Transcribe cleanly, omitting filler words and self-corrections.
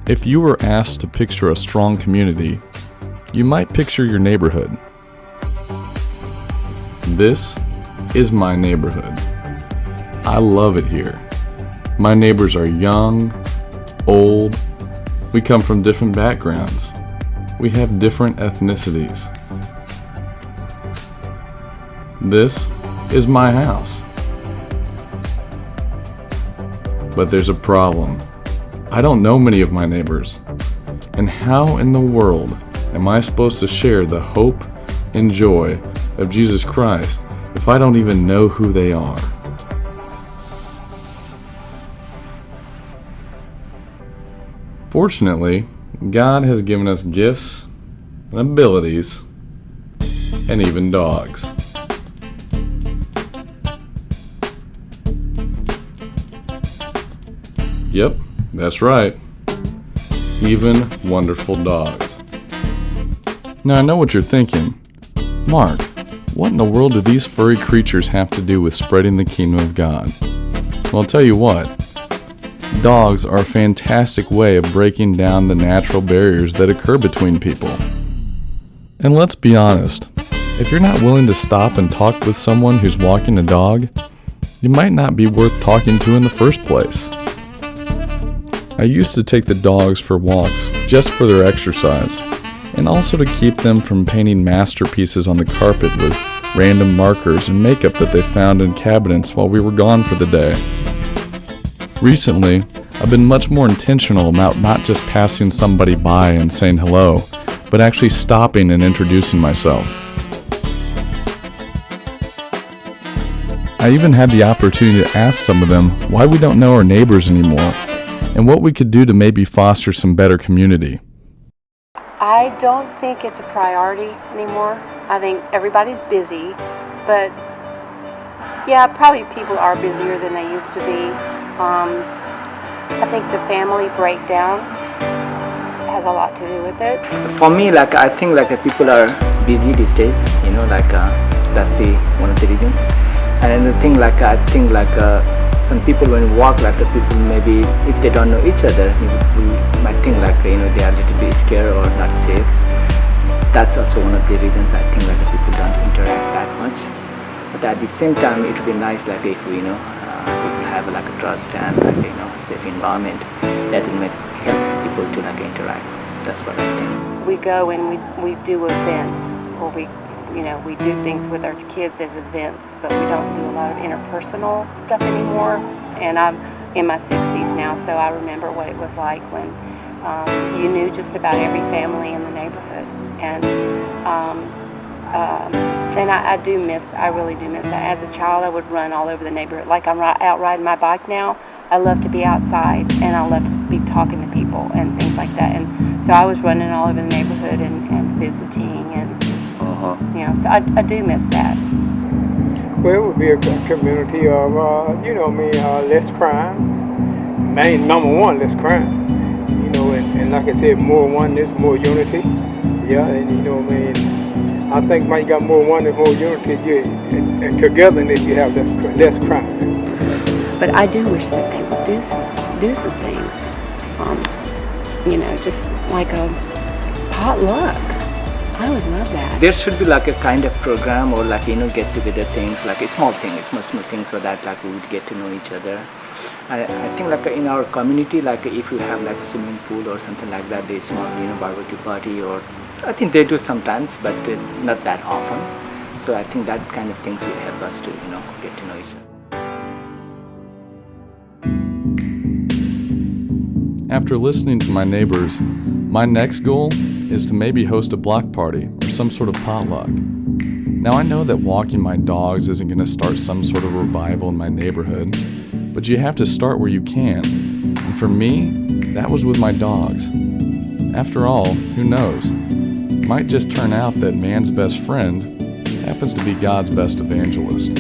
If you were asked to picture a strong community, you might picture your neighborhood. This is my neighborhood. I love it here. My neighbors are young, old. We come from different backgrounds. We have different ethnicities. This is my house. But there's a problem. I don't know many of my neighbors. And how in the world am I supposed to share the hope and joy of Jesus Christ if I don't even know who they are? Fortunately, God has given us gifts and abilities and even dogs. Yep, that's right. Even wonderful dogs. Now I know what you're thinking. Mark, what in the world do these furry creatures have to do with spreading the kingdom of God? Well, I'll tell you what. Dogs are a fantastic way of breaking down the natural barriers that occur between people. And let's be honest, if you're not willing to stop and talk with someone who's walking a dog, you might not be worth talking to in the first place. I used to take the dogs for walks just for their exercise, and also to keep them from painting masterpieces on the carpet with random markers and makeup that they found in cabinets while we were gone for the day. Recently, I've been much more intentional about not just passing somebody by and saying hello, but actually stopping and introducing myself. I even had the opportunity to ask some of them why we don't know our neighbors anymore, and what we could do to maybe foster some better community. I don't think it's a priority anymore. I think everybody's busy, but yeah, probably people are busier than they used to be. I think the family breakdown has a lot to do with it. For me, I think people are busy these days. That's one of the reasons. And another thing, I think some people when you walk, people maybe if they don't know each other, we might think they are a little bit scared or not safe. That's also one of the reasons I think people don't interact that much. But at the same time, it would be nice if people have a trust and safe environment that will help people to interact. That's what I think. We go and we do events, or we do things with our kids as events, but we don't do a lot of interpersonal stuff anymore. And I'm in my 60s now, so I remember what it was like when you knew just about every family in the neighborhood. And I really do miss that. As a child, I would run all over the neighborhood. Like I'm out riding my bike now. I love to be outside, and I love to be talking to people and things like that. And so I was running all over the neighborhood and visiting, and so I do miss that. Well, it would be a community of, less crime. Number one, less crime. And like I said, more oneness, more unity. Yeah, and I think when you got more oneness, more unity, and togetherness, you have less crime. But I do wish that they would do some things. Just like a potluck. I would love that. There should be a kind of program or get together things, small things so that we would get to know each other. I think in our community, if you have a swimming pool or something like that, they small barbecue party, or I think they do sometimes, but not that often. So I think that kind of things will help us to get to know each other. After listening to my neighbors, my next goal is to maybe host a block party or some sort of potluck. Now I know that walking my dogs isn't going to start some sort of revival in my neighborhood, but you have to start where you can. And for me, that was with my dogs. After all, who knows? It might just turn out that man's best friend happens to be God's best evangelist.